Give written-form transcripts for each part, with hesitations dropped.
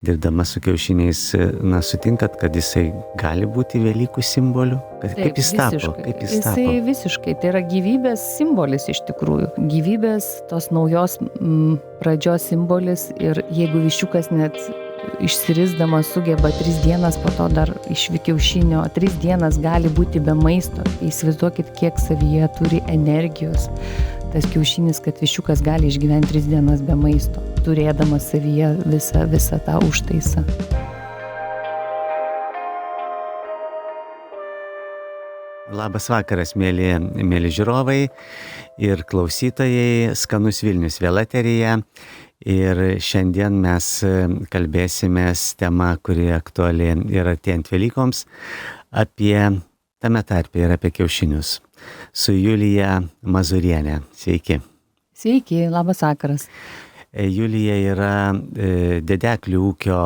dirbdama su kiaušiniais, sutinkat, kad jisai gali būti Velykų simboliu? Kaip jis tapo? Jisai visiškai, tai yra gyvybės simbolis iš tikrųjų. Gyvybės tos naujos pradžios simbolis ir jeigu viščiukas net išsirisdamas sugeba 3 dienas po to dar iš kiaušinio, 3 dienas gali būti be maisto. Įsivaizduokit, kiek savyje turi energijos tas kiaušinis, kad viščiukas gali išgyventi 3 dienas be maisto, turėdamas savyje visą tą užtaisą. Labas vakaras, mėly žiūrovai ir klausytojai, Skanus Vilnius vėl eteryje. Ir šiandien mes kalbėsimės tema, kuri aktuali ir artėjant Velykoms, apie tame tarpe ir apie kiaušinius. Su Julija Mazurienė. Sveiki. Sveiki, labas vakaras. Julija yra Dedeklių ūkio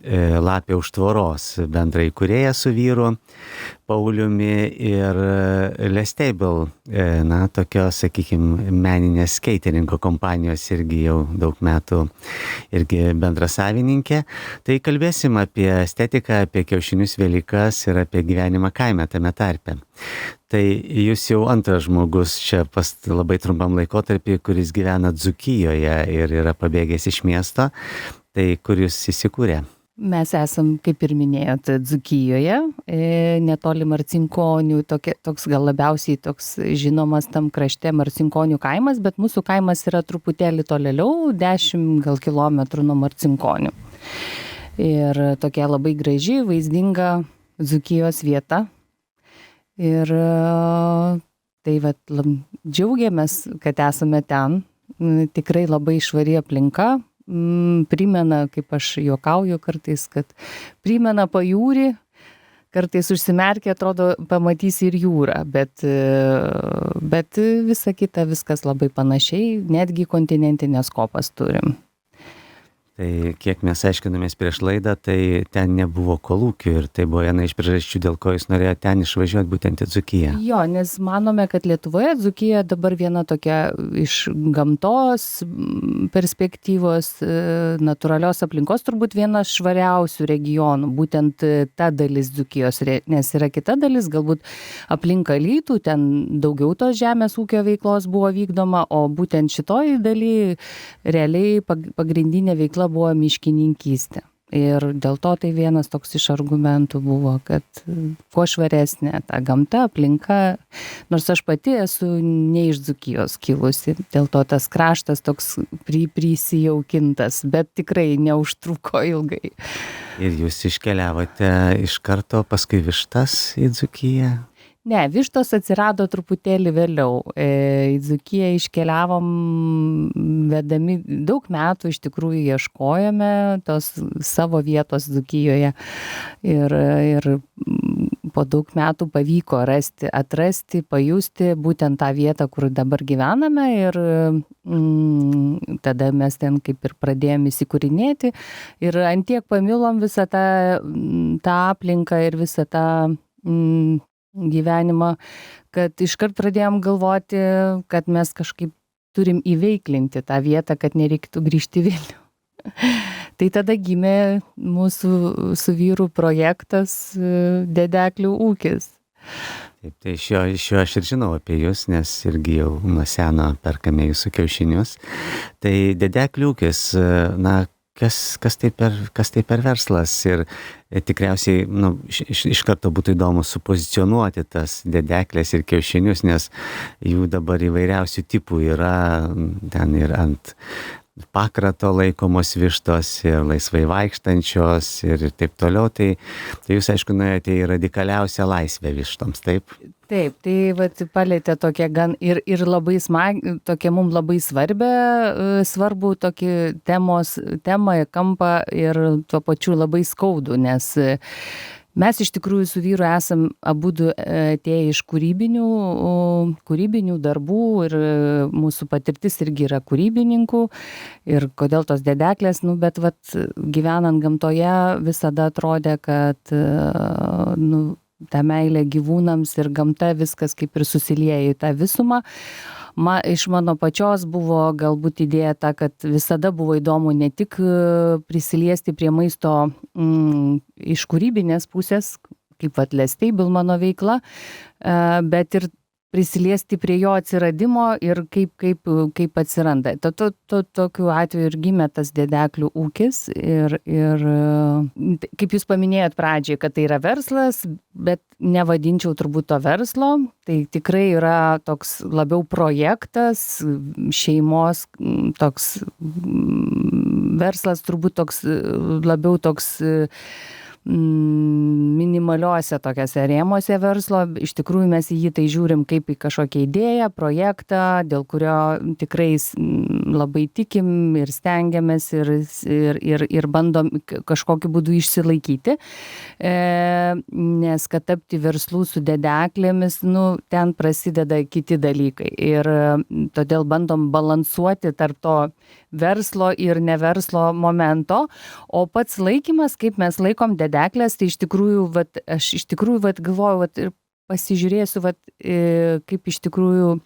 Lapė už tvoros bendraįkūrėja su vyru Pauliumi ir Lestable, tokios, sakykime, meninės skeiteringo kompanijos irgi jau daug metų irgi bendrasavininkė. Tai kalbėsim apie estetiką, apie kiaušinius Velykas ir apie gyvenimą kaime tame tarpe. Tai jūs jau antras žmogus čia labai trumpam laikotarpį, kuris gyvena Dzūkijoje ir yra pabėgęs iš miesto. Tai kur jūs įsikūrė? Mes esam, kaip ir minėjot, Dzūkijoje, netoli Marcinkonių, toks gal labiausiai toks žinomas tam krašte Marcinkonių kaimas, bet mūsų kaimas yra truputėlį tolėliau, 10 gal kilometrų nuo Marcinkonių. Ir tokia labai graži, vaizdinga Dzūkijos vieta. Ir tai džiaugiamės, kad esame ten, tikrai labai švari aplinka. Primena, kaip aš juokauju kartais, kad primena pajūrį, kartais užsimerkia, atrodo, pamatysi ir jūrą, bet visa kita, viskas labai panašiai, netgi kontinentinės kopas turim. Tai kiek mes aiškinomės prieš laidą, tai ten nebuvo kolūkių ir tai buvo viena iš priežasčių, dėl ko jūs norėjote ten išvažiuoti būtent į Dzūkiją. Jo, nes manome, kad Lietuvoje Dzūkija dabar viena tokia iš gamtos perspektyvos, natūralios aplinkos turbūt vienas švariausių regionų, būtent ta dalis Dzūkijos, nes yra kita dalis, galbūt aplink Alytų, ten daugiau tos žemės ūkio veiklos buvo vykdoma, o būtent šitoj daly realiai pagrindinė veikla buvo miškininkystė. Ir dėl to tai vienas toks iš argumentų buvo, kad kuo švaresnė ta gamta, aplinka, nors aš pati esu ne iš Dzūkijos kilusi, dėl to tas kraštas toks prisijaukintas, bet tikrai neužtruko ilgai. Ir jūs iškeliavote iš karto paskui vištas į Dzūkiją? Ne, vištos atsirado truputėlį vėliau. Į Dzūkiją iškeliavom vedami daug metų, iš tikrųjų ieškojome tos savo vietos Dzūkijoje. Ir po daug metų pavyko atrasti, pajusti būtent tą vietą, kur dabar gyvename. Ir tada mes ten kaip ir pradėjome įsikūrinėti. Ir antiek pamilom visą tą aplinką ir visą tą gyvenimą, kad iškart pradėjom galvoti, kad mes kažkaip turim įveiklinti tą vietą, kad nereiktų grįžti į Vilnių. Tai tada gimė mūsų su vyru projektas Dedeklių ūkis. Taip, tai šio aš ir žinau apie jūs, nes irgi jau nuo seno perkame jūsų kiaušinius. Tai Dedeklių ūkis, kas tai per verslas ir tikriausiai iš karto būtų įdomu supozicionuoti tas dedeklės ir kiaušinius, nes jų dabar įvairiausių tipų yra, ten ir ant pakrato laikomos vištos ir laisvai vaikštančios ir taip toliau, tai jūs aišku nuėjote į radikaliausią laisvę vištoms, taip? Taip, tai palietė tokia gan ir labai tokia mums labai svarbu tokį temą, kampą ir tuo pačiu labai skaudų, nes mes iš tikrųjų su vyru esam abudu atėję iš kūrybinių darbų ir mūsų patirtis irgi yra kūrybininkų ir kodėl tos dedeklės, bet gyvenant gamtoje visada atrodė, kad ta meilė gyvūnams ir gamta viskas kaip ir susilieja į tą visumą. Iš mano pačios buvo galbūt idėja ta, kad visada buvo įdomu ne tik prisiliesti prie maisto iš kūrybinės pusės, kaip Lestable mano veikla, bet ir prisiliesti prie jo atsiradimo ir kaip atsiranda. Tokiu atveju ir gimė tas Dedeklių ūkis ir kaip jūs paminėjot pradžiai, kad tai yra verslas, bet nevadinčiau turbūt to verslo, tai tikrai yra toks labiau projektas, šeimos toks verslas, turbūt toks labiau toks minimaliuose tokiuose rėmuose verslo. Iš tikrųjų mes į jį tai žiūrim kaip į kažkokią idėją, projektą, dėl kurio tikrai labai tikim ir stengiamės ir bandom kažkokiu būdu išsilaikyti. Nes kad tapti verslų su dedeklėmis, ten prasideda kiti dalykai. Ir todėl bandom balansuoti tarp to verslo ir neverslo momento, o pats laikymas, kaip mes laikom dedeklės, tai iš tikrųjų, aš iš tikrųjų galvoju, ir pasižiūrėsiu, kaip iš tikrųjų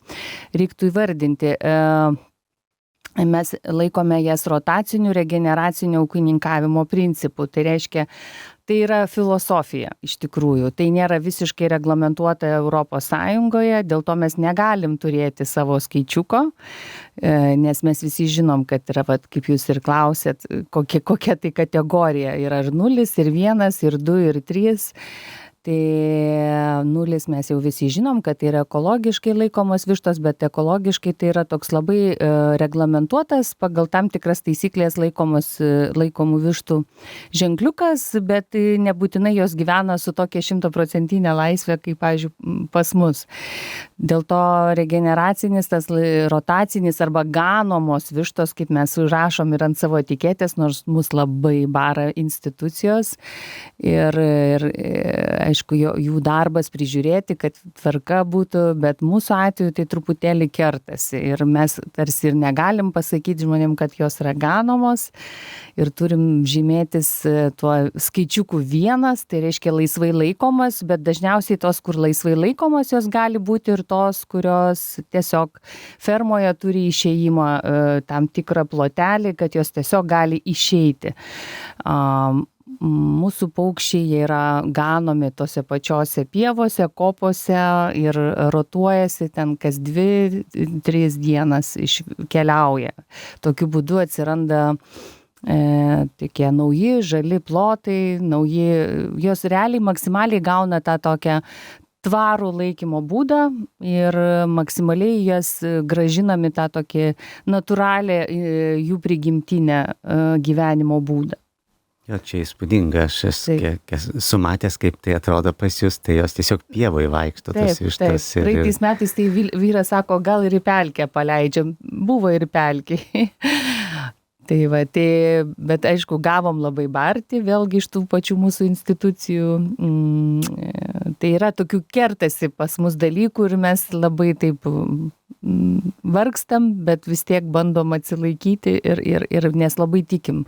reiktų įvardinti. Mes laikome jas rotacinių, regeneracinių ūkininkavimo principų. Tai reiškia, tai yra filosofija iš tikrųjų. Tai nėra visiškai reglamentuota Europos Sąjungoje, dėl to mes negalim turėti savo skaičiuko, nes mes visi žinom, kad yra, kaip jūs ir klausėt, kokia tai kategorija. Yra ir 0, ir 1, ir 2, ir 3. Tai 0 mes jau visi žinom, kad tai yra ekologiškai laikomos vištos, bet ekologiškai tai yra toks labai reglamentuotas, pagal tam tikras taisyklės laikomų vištų ženkliukas, bet nebūtinai jos gyvena su tokia 100% laisvė, kaip, pavyzdžiui, pas mus. Dėl to regeneracinis, tas rotacinis arba ganomos vištos, kaip mes užrašom ir ant savo etiketės, nors mus labai bara institucijos ir aišku, jų darbas prižiūrėti, kad tvarka būtų, bet mūsų atveju tai truputėlį kertasi ir mes tarsi ir negalim pasakyti žmonėm, kad jos yra ganomos ir turim žymėtis tuo skaičiuku 1, tai reiškia laisvai laikomas, bet dažniausiai tos, kur laisvai laikomas, jos gali būti ir tos, kurios tiesiog fermoje turi išėjimą tam tikrą plotelį, kad jos tiesiog gali išeiti. Mūsų paukščiai yra ganomi tose pačiose pievose, kopose ir rotuojasi ten kas 2-3 dienas keliauja. Tokiu būdu atsiranda tokie nauji, žali plotai, jos realiai maksimaliai gauna tą tokią tvarų laikymo būdą ir maksimaliai jas gražinami tą tokį natūralią jų prigimtinę gyvenimo būdą. Jo, čia įspūdinga, aš esu matęs, kaip tai atrodo pas jūs, tai jos tiesiog pievai vaikšto tas vištas. Praeitais metais tai vyras sako, gal ir į pelkę paleidžiam, buvo ir pelkė. Bet aišku, gavom labai barti, vėlgi iš tų pačių mūsų institucijų. Tai yra tokių kertasi pas mus dalykų ir mes labai taip vargstam, bet vis tiek bandom atsilaikyti ir nes labai tikim.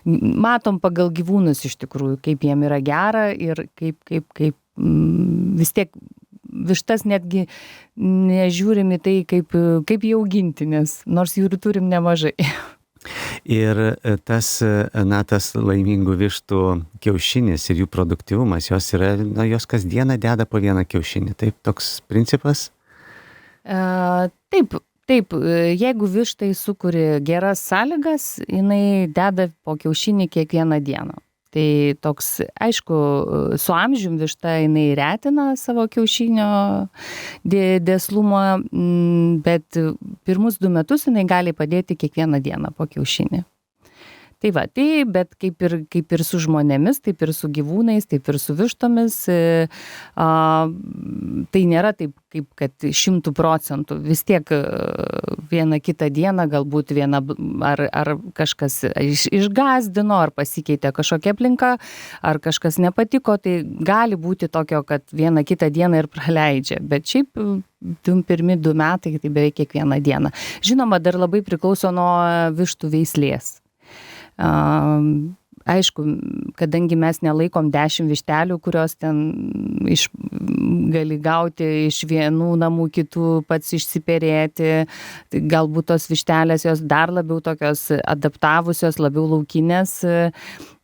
Matom pagal gyvūnus iš tikrųjų, kaip jiem yra gera ir kaip vis tiek vištas netgi nežiūrim į tai, kaip jį auginti, nors jų ir turim nemažai. Ir tas laimingų vištų kiaušinis ir jų produktyvumas, jos kasdieną deda po vieną kiaušinį. Taip, toks principas? Taip, jeigu vištai sukuri geras sąlygas, jinai deda po kiaušinį kiekvieną dieną. Tai toks, aišku, su amžium višta jinai retina savo kiaušinio dėslumą, bet pirmus 2 metus jinai gali padėti kiekvieną dieną po kiaušinį. Bet kaip ir su žmonėmis, taip ir su gyvūnais, taip ir su vištomis, tai nėra taip, kaip kad 100%. Vis tiek vieną kitą dieną galbūt ar kažkas išgąsdino, ar pasikeitė kažkokia aplinka, ar kažkas nepatiko, tai gali būti tokio, kad vieną kitą dieną ir praleidžia. Bet šiaip pirmi 2 metai, tai beveik kiekvieną dieną. Žinoma, dar labai priklauso nuo vištų veislės. Aišku, kadangi mes nelaikom 10 vištelių, kurios ten gali gauti iš vienų namų, kitų pats išsiperėti, tai galbūt tos vištelės jos dar labiau tokios adaptavusios, labiau laukinės.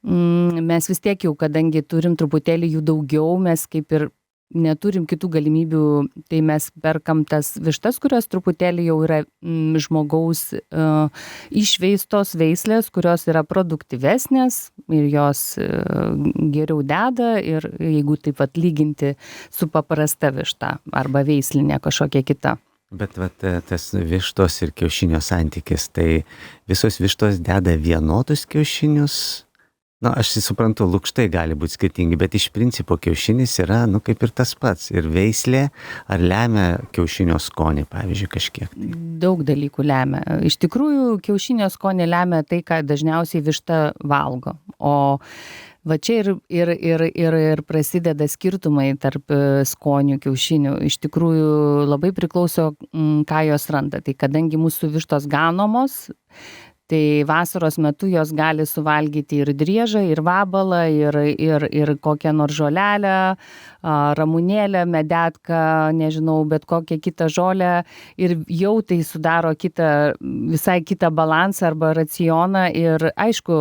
Mes vis tiek jau, kadangi turim truputėlį jų daugiau, mes kaip ir neturim kitų galimybių, tai mes perkam tas vištas, kurios truputėlį jau yra žmogaus išveistos veislės, kurios yra produktyvesnės ir jos geriau deda, ir jeigu taip pat lyginti su paprasta višta arba veislinė kažkokia kita. Bet tas vištos ir kiaušinio santykis, tai visos vištos deda vienodus kiaušinius? Aš suprantu, lukštai gali būti skirtingi, bet iš principo kiaušinis yra, kaip ir tas pats. Ir veislė, ar lemia kiaušinio skonį, pavyzdžiui, kažkiek? Daug dalykų lemia. Iš tikrųjų, kiaušinio skonį lemia tai, ką dažniausiai višta valgo. O va čia ir prasideda skirtumai tarp skonių kiaušinių. Iš tikrųjų, labai priklauso, ką jos randa. Tai kadangi mūsų vištos ganomos, tai vasaros metu jos gali suvalgyti ir driežą, ir vabalą, ir kokią nors žolelę, ramunėlę, medetką, nežinau, bet kokią kitą žolę, ir jau tai sudaro visai kitą balansą arba racioną. Ir aišku,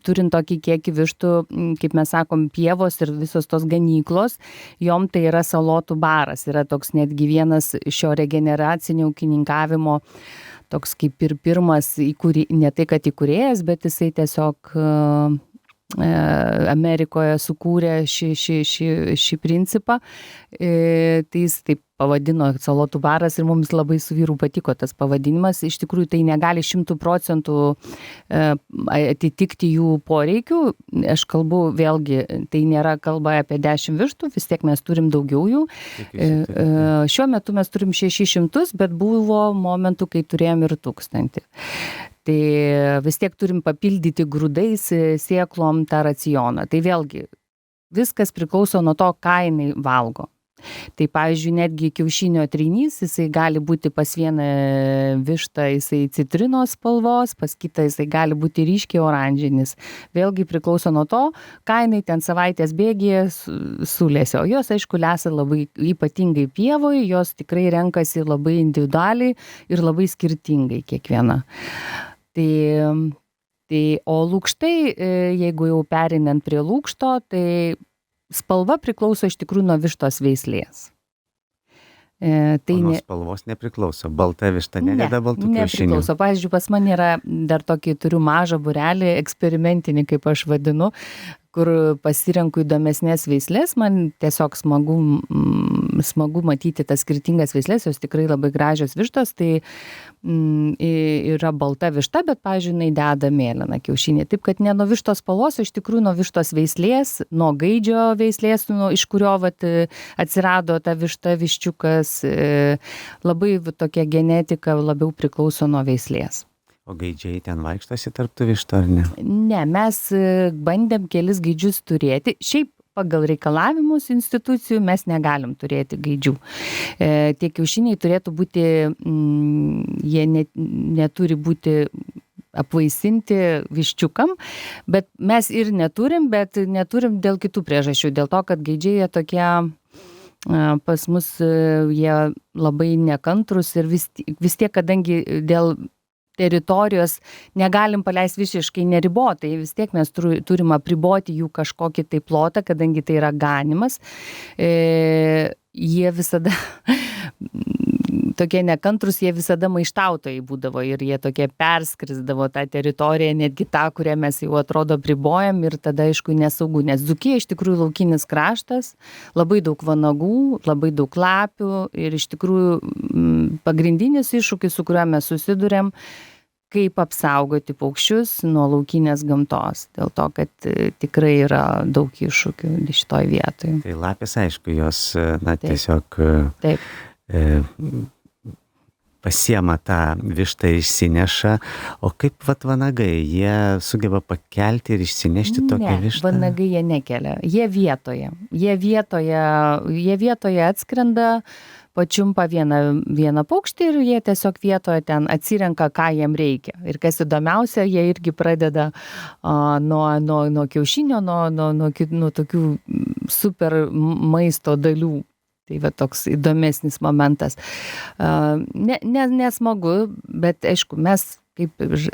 turint tokį kiekį vištų, kaip mes sakom, pievos ir visos tos ganyklos, jom tai yra salotų baras, yra toks netgi vienas šio regeneracinio ūkininkavimo toks kaip ir pirmas, ne tai kad įkūrėjas, bet jisai tiesiog Amerikoje sukūrė šį principą. Tai jis taip pavadino salotų baras, ir mums labai su vyru patiko tas pavadinimas. Iš tikrųjų, tai negali 100% atitikti jų poreikių. Aš kalbu, vėlgi, tai nėra kalba apie 10 vištų, vis tiek mes turim daugiau jų. Šiuo metu mes turim 600, bet buvo momentų, kai turėjom ir 1000. Tai vis tiek turim papildyti grūdais, sėklom tą racioną. Tai vėlgi, viskas priklauso nuo to, ką jinai valgo. Tai pavyzdžiui, netgi kiaušinio trynys, jisai gali būti pas vieną vištą, jisai citrinos spalvos, pas kitą jisai gali būti ryškiai oranžinis. Vėlgi priklauso nuo to, ką jinai ten savaitės bėgyje sulėsė. O jos, aišku, lesa labai ypatingai pievoje, jos tikrai renkasi labai individualiai ir labai skirtingai kiekviena. O lukštai, jeigu jau perinant prie lukšto, tai spalva priklauso iš tikrųjų nuo vištos veislės. Nuo spalvos nepriklauso. Balta višta nededa baltų kiaušinių? Nepriklauso. Pavyzdžiui, pas mane yra dar tokį, turiu mažą būrelį, eksperimentinį, kaip aš vadinu, kur pasirenku įdomesnės veislės. Man tiesiog smagu matyti tas skirtingas veislės, jos tikrai labai gražios vištos. Tai yra balta višta, bet, pavyzdžiui, jinai deda mėlyną kiaušinį. Taip, kad ne nuo vištos spalvos, iš tikrųjų nuo vištos veislės, nuo gaidžio veislės, iš kurio atsirado ta višta, viščiukas. Labai tokia genetika labiau priklauso nuo veislės. O gaidžiai ten vaikštosi tarp tų vištų, ar ne? Ne, mes bandėm kelis gaidžius turėti. Šiaip pagal reikalavimus institucijų mes negalim turėti gaidžių. Tie kiaušiniai turėtų būti, jie neturi būti apvaisinti viščiukam, bet mes ir neturim, bet neturim dėl kitų priežasčių. Dėl to, kad gaidžiai tokie pas mus, jie labai nekantrus ir vis tiek, kadangi dėl teritorijos negalim paleisti visiškai neribotai, vis tiek mes turim apriboti jų kažkokį tai plotą, kadangi tai yra ganimas. Jie visada tokie nekantrus, jie visada maištautojai būdavo ir jie tokie perskrisdavo tą teritoriją, netgi tą, kurią mes jau atrodo pribojam, ir tada, aišku, nesaugu, nes Dzūkija iš tikrųjų laukinis kraštas, labai daug vanagų, labai daug lapių, ir iš tikrųjų pagrindinis iššūkis, su kuriuo mes susiduriam, kaip apsaugoti paukščius nuo laukinės gamtos. Dėl to, kad tikrai yra daug iššūkių šitoj vietoje. Tai lapės, aišku, jos tiesiog Taip. pasiema tą vištą ir išsineša, o kaip vat vanagai, jie sugeba pakelti ir išsinešti tokią vištą? Ne, vanagai jie nekelia, jie vietoje atskrenda, pačiumpa vieną paukštį ir jie tiesiog vietoje ten atsirenka, ką jiem reikia. Ir kas įdomiausia, jie irgi pradeda nuo kiaušinio, nuo tokių super maisto dalių. Tai va toks įdomesnis momentas. Nesmagu, bet aišku, mes, kaip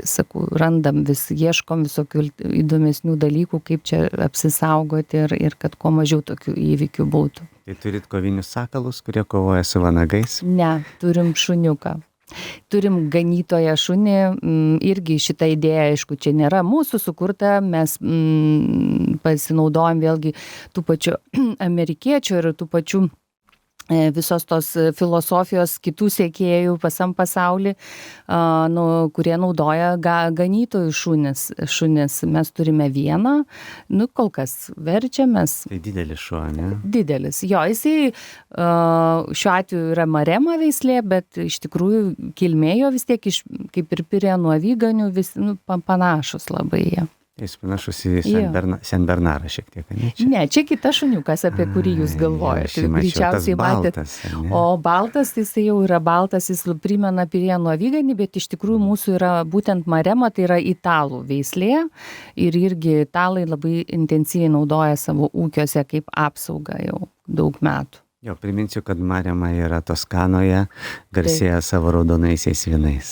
sakau, randam ieškom visokių įdomesnių dalykų, kaip čia apsisaugoti ir kad kuo mažiau tokių įvykių būtų. Tai turit kovinius sakalus, kurie kovoja su vanagais? Ne, turim šuniuką. Turim ganytoją šunį, irgi šitą idėją, aišku, čia nėra mūsų sukurta, mes pasinaudojam vėlgi tų pačių amerikiečių ir tų pačių visos tos filosofijos kitų sekėjų pasam pasaulį, kurie naudoja ganytojų šunis. Mes turime vieną, kol kas verčiamės. Tai didelis šuo, ne? Didelis. Jo, jisai šiuo atveju yra marema veislė, bet iš tikrųjų kilmėjo vis tiek kaip ir Pirėnų avyganių, panašus labai jie. Jis panašus į Sen Bernarą šiek tiek, ne? Ne, čia kitas šuniukas, apie kurį jūs galvojate. Greičiausiai matėt. O baltas, tai jis jau yra baltas, jis primena Pirėnų avyganį, bet iš tikrųjų mūsų yra būtent marema, tai yra italų veislė ir irgi italai labai intensyviai naudoja savo ūkiuose kaip apsaugą jau daug metų. Jo, priminsiu, kad marema yra Toskanoje, garsėja savo raudonaisiais vynais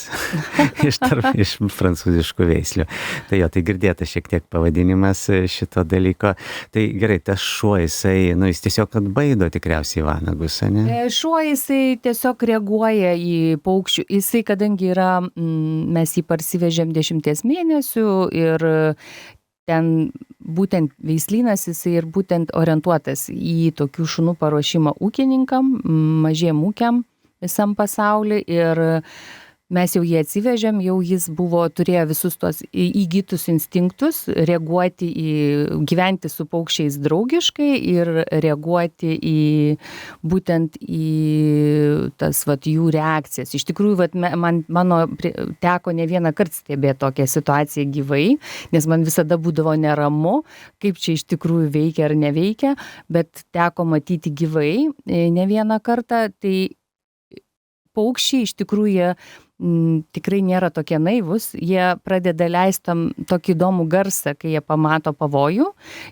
iš prancūziškų veislių. Tai girdėta šiek tiek pavadinimas šito dalyko. Tai gerai, tas šuo jis tiesiog atbaido tikriausiai vanagus, ne? Šuo jisai tiesiog reaguoja į paukščių. Jisai, kadangi mes jį parsivežėm 10 mėnesių ir ten būtent veislynas jisai ir būtent orientuotas į tokių šunų paruošimą ūkininkam, mažiem ūkiam visam pasauly ir mes jau jį atsivežėm, jau jis turėjo visus tos įgytus instinktus, gyventi su paukščiais draugiškai ir reaguoti būtent į tas jų reakcijas. Iš tikrųjų, mano teko ne vieną kartą stebėti tokią situaciją gyvai, nes man visada būdavo neramu, kaip čia iš tikrųjų veikia ar neveikia, bet teko matyti gyvai ne vieną kartą, tai paukščiai iš tikrųjų tikrai nėra tokie naivus, jie pradeda leistam tokį įdomų garsą, kai jie pamato pavojų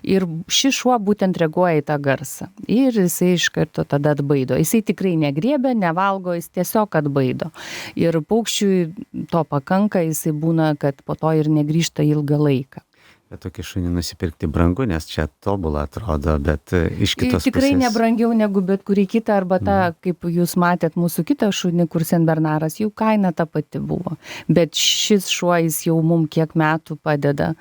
ir šis šuo būtent reaguoja į tą garsą ir jisai iš karto tada atbaido. Jisai tikrai negriebia, nevalgo, jis tiesiog atbaido. Ir paukščiui to pakanka, jisai būna, kad po to ir negrįžta ilgą laiką. Bet tokį šunį nusipirkti brangu, nes čia tobulą atrodo, bet iš kitos pusės... Tikrai nebrangiau negu bet kurį kitą, arba tą, kaip jūs matėt mūsų kitą šunį, kur Sen Bernaras, jų kaina ta pati buvo. Bet šis šuo, jis jau mum kiek metų padeda,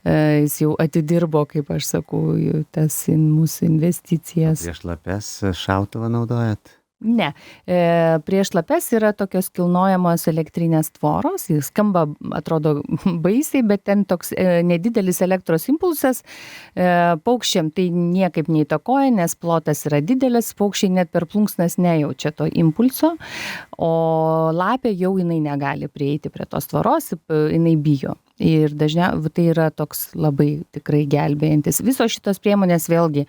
jis jau atidirbo, kaip aš sakau, tas mūsų investicijas. Prieš lapes šautuvą naudojat? Ne, prieš lapes yra tokios kilnojamos elektrinės tvoros, jis skamba, atrodo, baisiai, bet ten toks nedidelis elektros impulsas, paukščiam tai niekaip neįtakoja, nes plotas yra didelis, paukščiai net per plunksnas nejaučia to impulso, o lapė jau jinai negali prieiti prie tos tvoros, jinai bijo. Ir dažniausiai tai yra toks labai tikrai gelbėjantis. Visos šitos priemonės vėlgi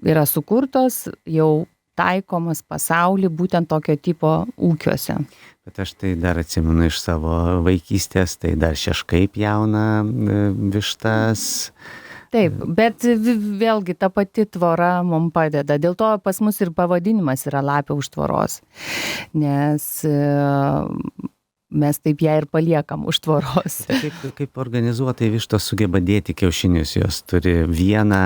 yra sukurtos jau taikomas pasaulį būtent tokio tipo ūkiuose. Bet aš tai dar atsimenu iš savo vaikystės, tai dar šeškai pjauna vištas. Taip, bet vėlgi ta pati tvora mums padeda. Dėl to pas mus ir pavadinimas yra lapė už tvoros, nes mes taip ją ir paliekam už tvoros. Kaip organizuotai vištos sugeba dėti kiaušinius? Jos turi vieną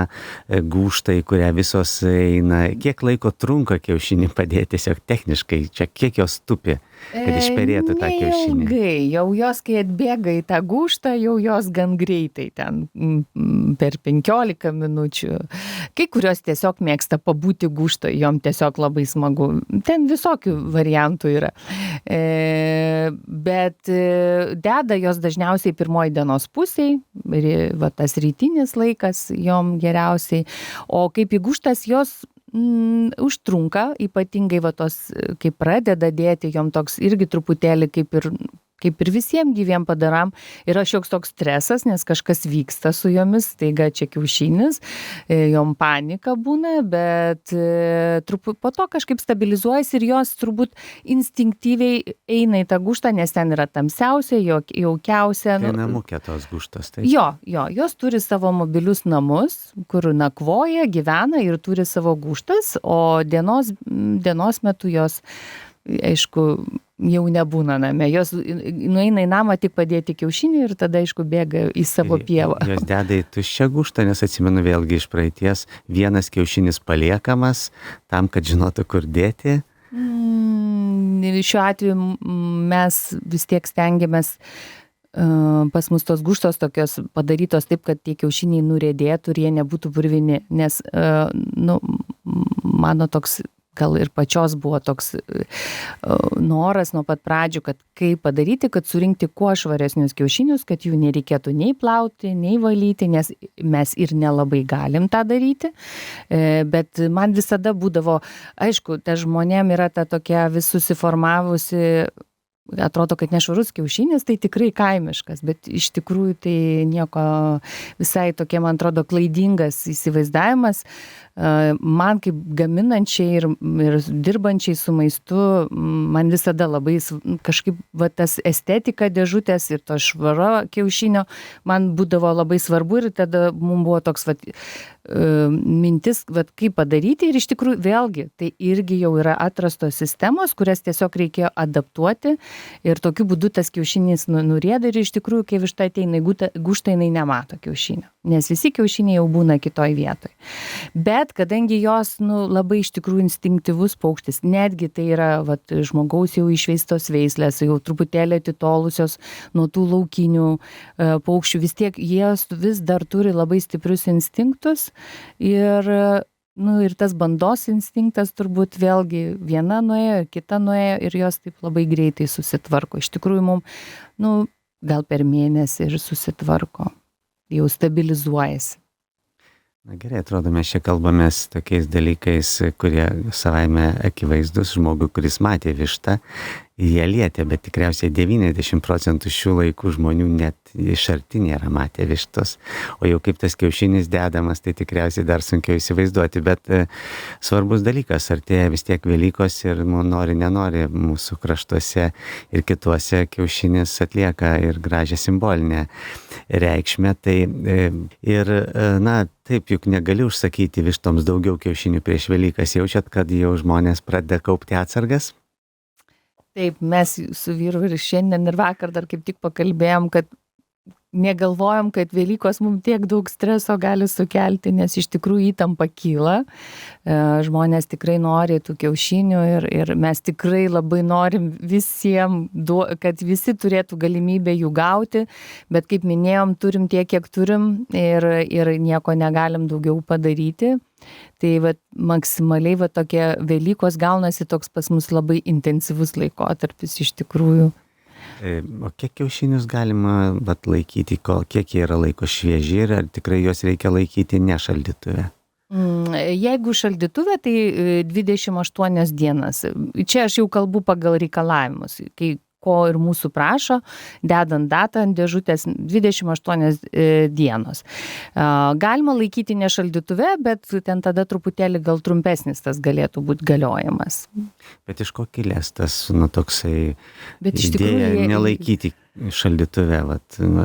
gūžtą, į kurią visos eina. Kiek laiko trunka kiaušinį padėti tiesiog techniškai? Čia kiek jos tupi, kad išperėtų tą kiaušinį? Neilgai. Jau jos, kai atbėga į tą gūžtą, jau jos gan greitai ten per 15 minučių. Kai kurios tiesiog mėgsta pabūti gūžtą, jom tiesiog labai smagu. Ten visokių variantų yra. Bet deda jos dažniausiai pirmoji dienos pusėj, tas rytinis laikas jom geriausiai, o kaip įgūštas jos užtrunka, ypatingai va tos, kai pradeda dėti, jom toks irgi truputėlį kaip ir visiems gyviem padaram, yra šioks toks stresas, nes kažkas vyksta su jomis, taiga čia kiaušinis, jom panika būna, bet po to kažkaip stabilizuojasi ir jos turbūt instinktyviai eina į tą gūžtą, nes ten yra tamsiausia, jaukiausia. Tai namukė tos gūžtos, tai? Jo, jos turi savo mobilius namus, kur nakvoja, gyvena ir turi savo gūžtas, o dienos metu jos, aišku, jau nebūna name. Jos nueina į namą tik padėti kiaušinį ir tada, aišku, bėga į savo pievą. Jos deda į tuščią gūžtą, nes atsimenu vėlgi iš praeities, vienas kiaušinis paliekamas tam, kad žinotų, kur dėti. Šiuo atveju mes vis tiek stengiamės, pas mus tos gūžtos tokios padarytos taip, kad tie kiaušiniai nuriedėtų ir jie nebūtų purvini, nes mano toks gal ir pačios buvo toks noras nuo pat pradžių, kad kaip padaryti, kad surinkti kuo švaresnius kiaušinius, kad jų nereikėtų nei plauti, nei valyti, nes mes ir nelabai galim tą daryti, bet man visada būdavo, aišku, ta žmonėm yra ta tokia vis susiformavusi, atrodo, kad nešvarus kiaušinis, tai tikrai kaimiškas, bet iš tikrųjų tai nieko visai tokie, man atrodo, klaidingas įsivaizdavimas. Man kaip gaminančiai ir dirbančiai su maistu, man visada labai kažkaip tas estetika dėžutės ir to švaro kiaušinio man būdavo labai svarbu ir tada mums buvo toks mintis, kaip padaryti ir iš tikrųjų vėlgi tai irgi jau yra atrastos sistemos, kurias tiesiog reikėjo adaptuoti ir tokiu būdu tas kiaušinis nurieda ir iš tikrųjų, kai višta ateina į gūžtą, jinai nemato kiaušinio, nes visi kiaušiniai jau būna kitoj vietoj. Bet kadangi jos labai iš tikrųjų instinktyvus paukštis, netgi tai yra žmogaus jau išveistos veislės, jau truputėlį atitolusios nuo tų laukinių paukščių, vis tiek jos vis dar turi labai stiprius instinktus ir tas bandos instinktas turbūt vėlgi viena nuėjo, kita nuėjo ir jos taip labai greitai susitvarko. Iš tikrųjų mums, gal per mėnesį ir susitvarko, jau stabilizuojasi. Na gerai, atrodo, mes čia kalbamės tokiais dalykais, kurie savaime akivaizdus žmogui, kuris matė vištą, jie lietė, bet tikriausiai 90% šių laikų žmonių net iš arti nėra matę vištos, o jau kaip tas kiaušinis dedamas, tai tikriausiai dar sunkiau įsivaizduoti, bet svarbus dalykas, artėja vis tiek Velykos ir nenori mūsų kraštuose ir kituose kiaušinis atlieka ir gražią simbolinę reikšmę, tai ir taip juk negali užsakyti vištoms daugiau kiaušinių prieš Velykas, jaučiat, kad jau žmonės pradeda kaupti atsargas? Taip, mes su vyru ir šiandien ir vakar dar kaip tik pakalbėjom, kad negalvojom, kad Velykos mums tiek daug streso gali sukelti, nes iš tikrųjų įtampa kyla. Žmonės tikrai nori tų kiaušinių ir mes tikrai labai norim visiems, kad visi turėtų galimybę jų gauti, bet kaip minėjom, turim tiek, kiek turim ir nieko negalim daugiau padaryti. Tai maksimaliai tokie Velykos gaunasi toks pas mus labai intensyvus laikotarpis iš tikrųjų. O kiek kiaušinius galima laikyti, kiek jie yra laiko švieži ir ar tikrai juos reikia laikyti ne šaldytuve? Jeigu šaldytuve, tai 28 dienas. Čia aš jau kalbu pagal reikalavimus, ko ir mūsų prašo, dedant datą ant dėžutės 28 dienos. Galima laikyti ne šaldytuve, bet ten tada truputėlį gal trumpesnis tas galėtų būti galiojimas. Bet iš ko kilęs tas toksai idėja nelaikyti šaldytuve?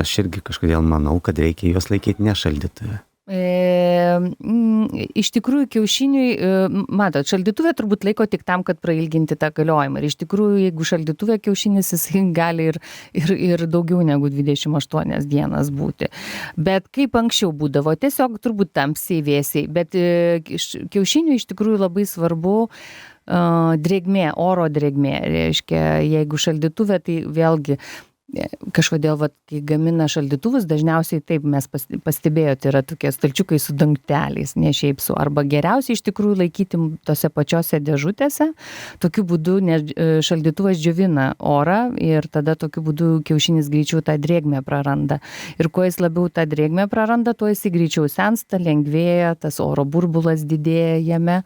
Aš irgi kažkodėl manau, kad reikia juos laikyti ne šaldytuve. Iš tikrųjų kiaušiniui, matot, šaldytuvė turbūt laiko tik tam, kad prailginti tą galiojimą. Ir iš tikrųjų, jeigu šaldytuvė kiaušinis, jis gali ir daugiau negu 28 dienas būti. Bet kaip anksčiau būdavo, tiesiog turbūt tamsiai, vėsiai. Bet kiaušiniui iš tikrųjų labai svarbu drėgmė, oro drėgmė. Reiškia, jeigu šaldytuvė, tai vėlgi kažkodėl, kai gamina šaldytuvus, dažniausiai taip mes pastebėjote, yra tokie stalčiukai su dangteliais, ne šiaip su, arba geriausiai iš tikrųjų laikyti tose pačiose dėžutėse, tokiu būdu šaldytuvas džiovina orą ir tada tokiu būdu kiaušinis greičiau tą drėgmę praranda. Ir kuo jis labiau tą drėgmę praranda, tuo jis greičiau sensta, lengvėja, tas oro burbulas didėja jame.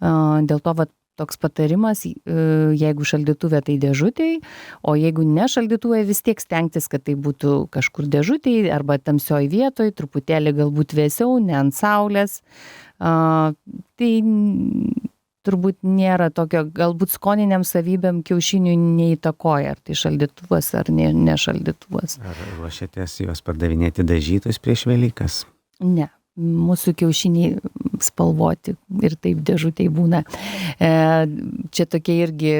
Dėl to toks patarimas, jeigu šaldytuvė, tai dėžutėj, o jeigu ne šaldytuvė, vis tiek stengtis, kad tai būtų kažkur dėžutėj arba tamsioj vietoj, truputėlį galbūt vėsiau, ne ant saulės. Tai turbūt nėra tokio, galbūt skoniniam savybėm kiaušinių neįtakoja, ar tai šaldytuvas, ar ne šaldytuvas. Ar ruošiatės juos pardavinėti dažytus prieš Velykas? Ne. Mūsų kiaušiniai spalvoti ir taip dėžutėj būna. Čia tokia irgi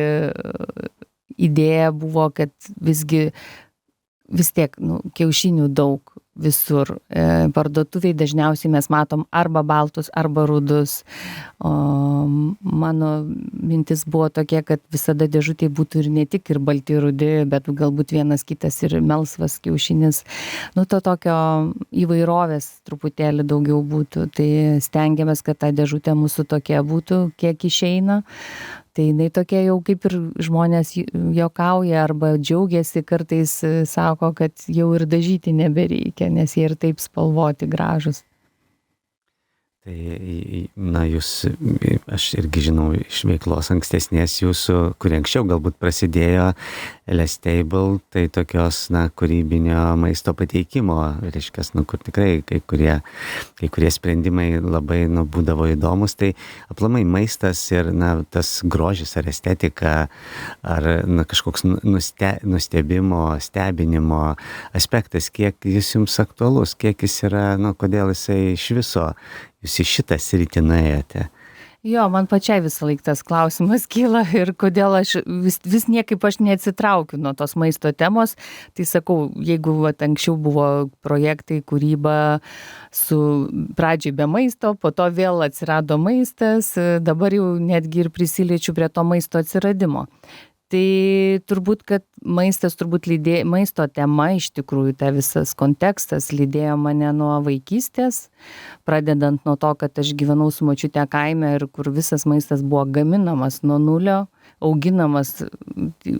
idėja buvo, kad vis tiek kiaušinių daug visur. Parduotuviai dažniausiai mes matom arba baltus, arba rudus. Mano mintis buvo tokia, kad visada dėžutėj būtų ir ne tik ir balti, ir rudi, bet galbūt vienas kitas ir melsvas kiaušinis. To tokio įvairovės truputėlį daugiau būtų. Tai stengiamės, kad ta dėžutė mūsų tokia būtų, kiek išeina. Tai jinai tokia jau kaip ir žmonės juokauja arba džiaugiasi, kartais sako, kad jau ir dažyti nebereikia, nes jie ir taip spalvoti gražus. Tai, aš irgi žinau iš veiklos ankstesnės jūsų, kuri anksčiau galbūt prasidėjo Lestable, tai tokios, kūrybinio maisto pateikimo, reiškia, kur tikrai kai kurie sprendimai labai, būdavo įdomus, tai aplamai maistas ir, tas grožis ar estetika, ar, kažkoks stebinimo aspektas, kiek jis jums aktualus, kiek jis yra, kodėl jisai iš viso jūs į šitą sritį nuėjote? Jo, man pačiai visą laiką tas klausimas kyla ir kodėl aš vis niekaip aš neatsitraukiu nuo tos maisto temos. Tai sakau, jeigu anksčiau buvo projektai, kūryba su pradžiai be maisto, po to vėl atsirado maistas, dabar jau netgi ir prisiliečiu prie to maisto atsiradimo. Tai turbūt, kad maisto tema iš tikrųjų, ta visas kontekstas lydėjo mane nuo vaikystės, pradedant nuo to, kad aš gyvenau su močiute kaime ir kur visas maistas buvo gaminamas nuo nulio, auginamas.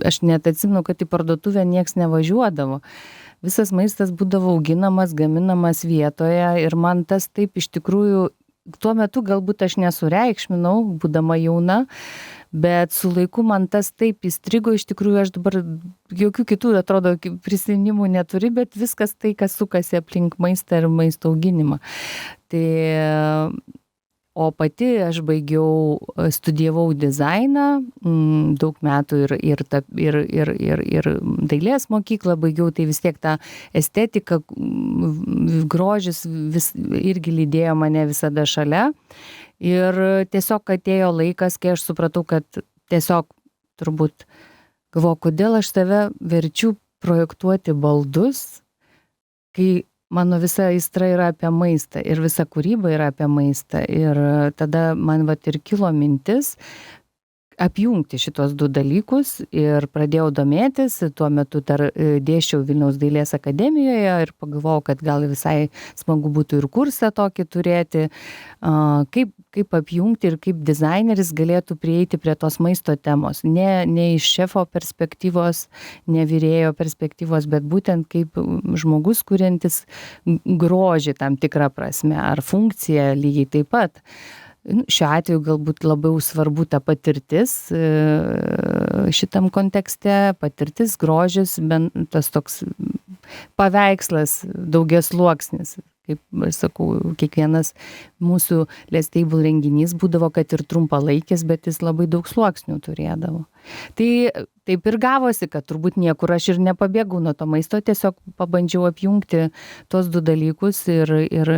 Aš net atsimenu, kad į parduotuvę nieks nevažiuodavo. Visas maistas būdavo auginamas, gaminamas vietoje ir man tas taip iš tikrųjų, tuo metu galbūt aš nesureikšminau, būdama jauna, bet su laiku man tas taip įstrigo, iš tikrųjų aš dabar jokių kitų, atrodo, prisiminimų neturi, bet viskas tai, kas sukasi aplink maistą ir maisto auginimą. O pati aš studijavau dizainą, daug metų ir dailės mokyklą baigiau, tai vis tiek ta estetika, grožis irgi lydėjo mane visada šalia. Ir tiesiog atėjo laikas, kai aš supratau, kad tiesiog turbūt galvoju, kodėl aš tave verčiu projektuoti baldus, kai mano visa aistra yra apie maistą ir visa kūryba yra apie maistą. Ir tada man ir kilo mintis apjungti šitos du dalykus ir pradėjau domėtis. Tuo metu dar dėsčiau Vilniaus dailės akademijoje ir pagalvojau, kad gal visai smagu būtų ir kursą tokį turėti, kaip apjungti ir kaip dizaineris galėtų prieiti prie tos maisto temos. Ne iš šefo perspektyvos, ne virėjo perspektyvos, bet būtent kaip žmogus kuriantis grožį tam tikrą prasme, ar funkciją lygiai taip pat. Šiuo atveju galbūt labiau svarbu ta patirtis šitam kontekste, patirtis, grožis, tas toks paveikslas daugiasluoksnis. Kaip aš sakau, kiekvienas mūsų Lestable renginys būdavo, kad ir trumpalaikis, bet jis labai daug sluoksnių turėdavo. Tai taip ir gavosi, kad turbūt niekur aš ir nepabėgau nuo to maisto, tiesiog pabandžiau apjungti tos du dalykus ir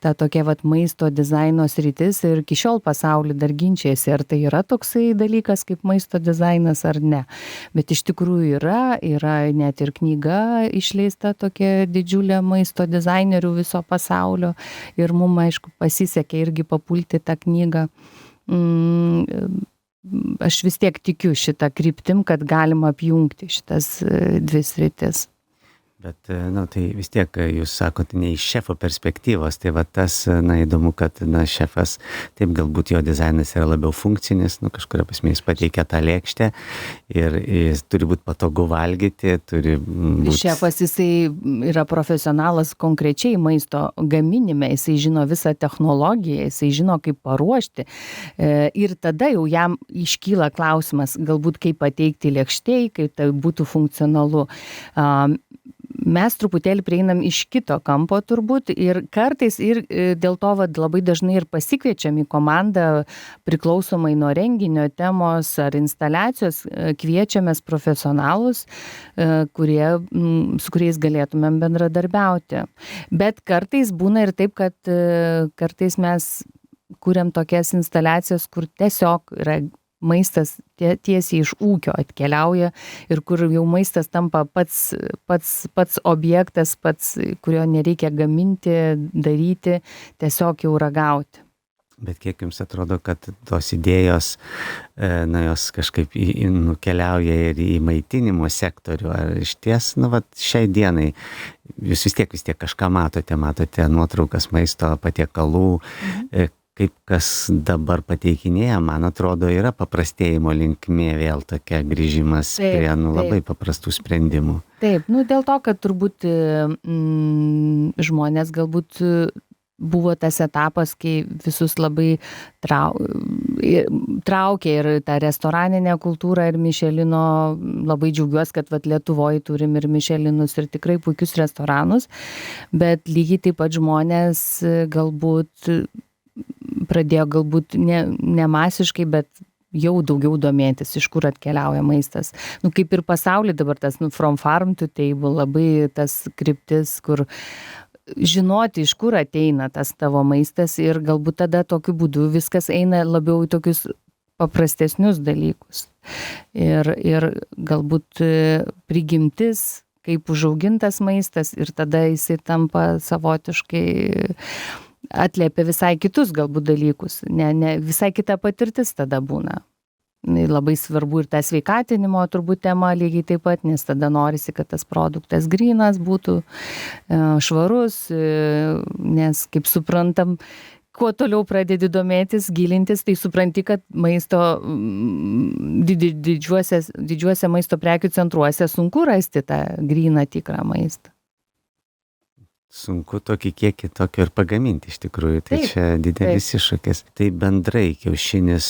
ta tokia maisto dizaino sritis ir iki šiol pasaulį dar ginčiasi, ar tai yra toksai dalykas kaip maisto dizainas ar ne. Bet iš tikrųjų yra net ir knyga išleista tokia didžiulė maisto dizainerių viso pasaulio ir mums, aišku, pasisekė irgi papulti tą knygą. aš vis tiek tikiu šitą kryptim, kad galima apjungti šitas dvi sritis. Bet, tai vis tiek jūs sakote ne iš šefo perspektyvos, tai va tas, įdomu, kad, šefas, taip galbūt jo dizainas yra labiau funkcinis, kažkuria prasme jis pateikia tą lėkštę ir jis turi būti patogu valgyti, turi būti... Šefas, jisai yra profesionalas konkrečiai maisto gaminime, jisai žino visą technologiją, jisai žino, kaip paruošti ir tada jau jam iškyla klausimas, galbūt kaip pateikti lėkštėj, kaip tai būtų funkcionalu. Mes truputėlį prieinam iš kito kampo turbūt ir kartais ir dėl to labai dažnai ir pasikviečiam į komandą priklausomai nuo renginio temos ar instaliacijos, kviečiamės profesionalus, su kuriais galėtumėm bendradarbiauti. Bet kartais būna ir taip, kad kartais mes kuriam tokias instaliacijas, kur tiesiog yra maistas tiesiai iš ūkio atkeliauja ir kur jau maistas tampa pats objektas, kurio nereikia gaminti, daryti, tiesiog jau ragauti. Bet kiek jums atrodo, kad tos idėjos, jos kažkaip nukeliauja ir į maitinimo sektorių, ar iš ties, šiai dienai, jūs vis tiek kažką matote nuotraukas maisto patiekalų, kaip kas dabar pateikinėja, man atrodo, yra paprastėjimo linkmė vėl tokia grįžimas prie labai paprastų sprendimų. Taip, dėl to, kad turbūt žmonės galbūt buvo tas etapas, kai visus labai traukė ir tą restoraninę kultūrą ir Mišelino, labai džiaugiuosi, kad Lietuvoje turim ir Mišelinus ir tikrai puikius restoranus, bet lygiai taip pat žmonės galbūt pradėjo ne masiškai, bet jau daugiau domėtis, iš kur atkeliauja maistas. Kaip ir pasaulyje dabar tas from farm to table, labai tas kryptis, kur žinoti, iš kur ateina tas tavo maistas ir galbūt tada tokiu būdu viskas eina labiau į tokius paprastesnius dalykus. Ir galbūt prigimtis, kaip užaugintas maistas ir tada jisai tampa savotiškai atliepia visai kitus galbūt dalykus, ne visai kita patirtis tada būna. Labai svarbu ir ta sveikatinimo turbūt tema lygiai taip pat, nes tada norisi, kad tas produktas grynas būtų, švarus, nes kaip suprantam, kuo toliau pradedi domėtis, gilintis, tai supranti, kad maisto didžiuose maisto prekių centruose sunku rasti tą gryną tikrą maistą. Sunku tokį kiekį tokio ir pagaminti iš tikrųjų, tai čia didelis iššūkis. Tai bendrai kiaušinis,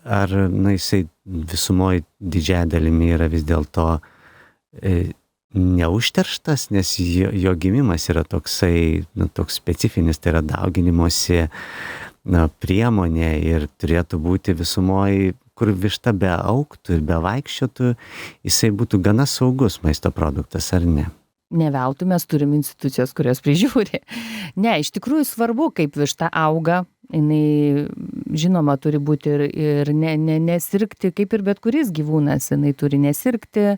ar jisai visumoje didžiąją dalimi yra vis dėlto neužterštas, nes jo gimimas yra toksai, toks specifinis, tai yra dauginimosi priemonė ir turėtų būti visumoje, kur višta beaugtų ir bevaikščiotų, jisai būtų gana saugus maisto produktas, ar ne? Ne veltui mes turim institucijos, kurios prižiūri. Ne, iš tikrųjų svarbu, kaip višta auga. Jinai, žinoma, turi būti ir nesirgti, kaip ir bet kuris gyvūnas. Jinai turi nesirgti,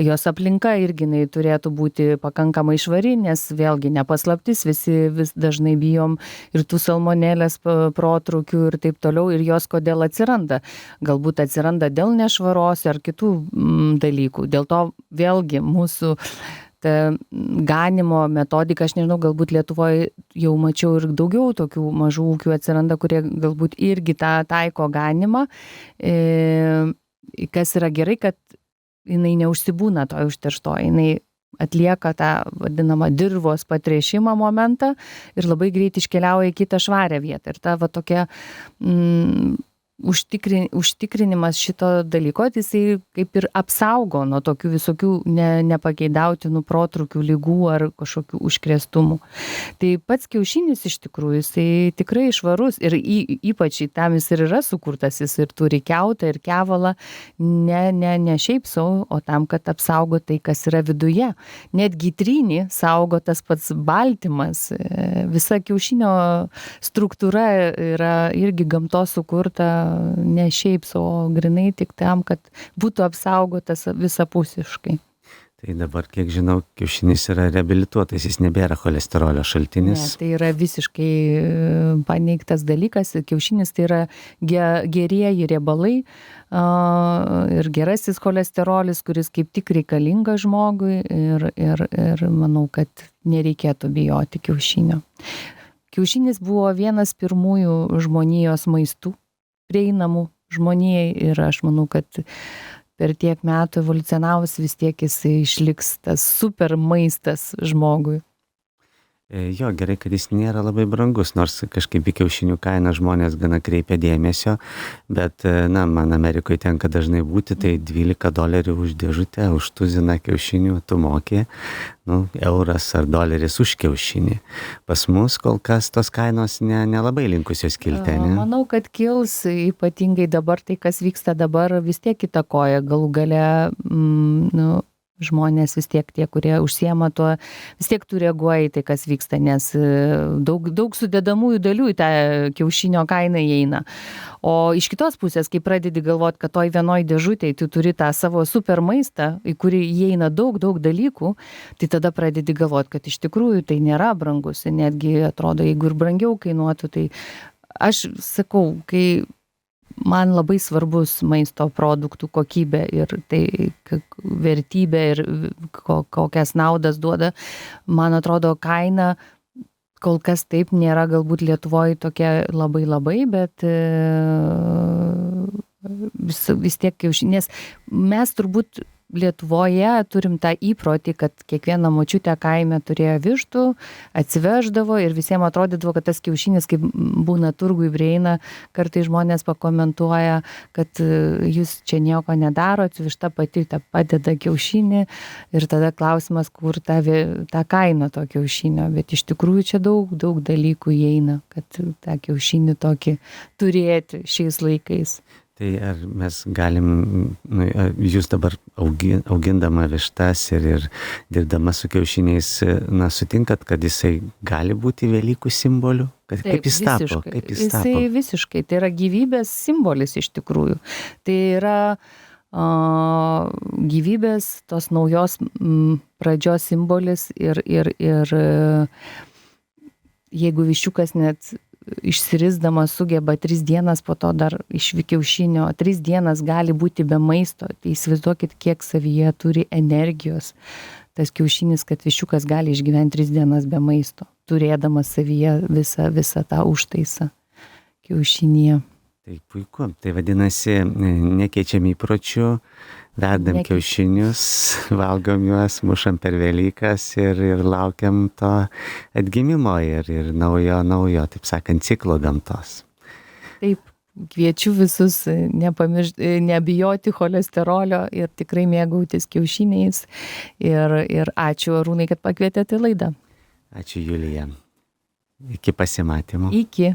jos aplinka irgi jinai turėtų būti pakankamai švari, nes vėlgi nepaslaptis, visi vis dažnai bijom ir tų salmonelės protrukių ir taip toliau, ir jos kodėl atsiranda. Galbūt atsiranda dėl nešvaros ar kitų dalykų. Dėl to vėlgi mūsų ganimo metodika, aš nežinau, galbūt Lietuvoje jau mačiau ir daugiau tokių mažų ūkių atsiranda, kurie galbūt irgi tą taiko ganimą. Kas yra gerai, kad jinai neužsibūna to užteršto, jinai atlieka tą vadinamą dirvos patręšimą momentą ir labai greit iškeliauja į kitą švarę vietą. Ir ta tokia užtikrinimas šito dalyko, jisai kaip ir apsaugo nuo tokių visokių nepageidautinų protrukių, ligų ar kažkokių užkrėstumų. Tai pats kiaušinis iš tikrųjų, jisai tikrai švarus ir ypač tam jis ir yra sukurtas, jis ir turi kiautą ir kevalą, ne šiaip sau, o tam, kad apsaugo tai, kas yra viduje. Netgi trynį saugo tas pats baltymas, visa kiaušinio struktūra yra irgi gamtos sukurta ne šiaip, o grinai tik tam, kad būtų apsaugotas visapusiškai. Tai dabar, kiek žinau, kiaušinis yra reabilituotas, jis nebėra cholesterolio šaltinis. Ne, tai yra visiškai paneigtas dalykas. Kiaušinis tai yra gerieji riebalai ir gerasis cholesterolis, kuris kaip tik reikalinga žmogui ir manau, kad nereikėtų bijoti kiaušinio. Kiaušinis buvo vienas pirmųjų žmonijos maistų prieinamų žmonijai ir aš manau, kad per tiek metų evoliucionavus vis tiek jisai išliks tas super maistas žmogui. Jo, gerai, kad jis nėra labai brangus, nors kažkaip į kiaušinių kainą žmonės gana kreipia dėmesio, bet, man Amerikoje tenka dažnai būti, tai $12 už dėžutę, už tuziną kiaušinių tu moki, euras ar doleris už kiaušinį. Pas mus kol kas tos kainos nelabai linkusios kilti, ne? Manau, kad kils, ypatingai dabar, tai kas vyksta dabar vis tiek įtakoja, galų gale, žmonės vis tiek tie, kurie užsiema tuo, vis tiek tu reaguoji tai, kas vyksta, nes daug sudedamųjų dalių į tą kiaušinio kainą įeina. O iš kitos pusės, kai pradedi galvoti, kad toj vienoj dėžutėj tu turi tą savo super maistą, į kurį įeina daug dalykų, tai tada pradedi galvoti, kad iš tikrųjų tai nėra brangus, netgi atrodo, jeigu ir brangiau kainuotų, tai aš sakau, kai man labai svarbus maisto produktų kokybė ir tai vertybė ir kokias naudas duoda. Man atrodo, kaina kol kas taip nėra galbūt Lietuvoje tokia labai, bet vis tiek kiaušinės. Mes turbūt Lietuvoje turim tą įprotį, kad kiekviena močiutė kaime turėjo vištų, atsiveždavo ir visiems atrodydavo, kad tas kiaušinis, kaip būna turgui prieina, kartais žmonės pakomentuoja, kad jūs čia nieko nedarot, višta pati padeda kiaušinį ir tada klausimas, kur ta kaina to kiaušinio, bet iš tikrųjų čia daug dalykų įeina, kad tą kiaušinį tokį turėti šiais laikais. Tai ar mes galim, jūs dabar augindama vištas ir dirbdama su kiaušiniais, sutinkat, kad jisai gali būti Velykų simboliu? Kaip jis tapo? Jisai visiškai, tai yra gyvybės simbolis iš tikrųjų. Tai yra gyvybės tos naujos pradžios simbolis ir jeigu viščiukas net išsirisdamas sugeba 3 dienas po to dar iš kiaušinio, 3 dienas gali būti be maisto, tai įsivaizduokit, kiek savyje turi energijos tas kiaušinis, kad viščiukas gali išgyventi 3 dienas be maisto, turėdamas savyje visą tą užtaisą kiaušinyje. Tai puiku, tai vadinasi, nekeičiam įpročių, verdam kiaušinius, valgom juos, mušam per Velykas ir laukiam to atgimimo ir naujo, taip sakant, ciklo gamtos. Taip, kviečiu visus nebijoti cholesterolio ir tikrai mėgautis kiaušiniais. Ir ačiū, Arūnai, kad pakvietėte laidą. Ačiū, Julija. Iki pasimatymo. Iki.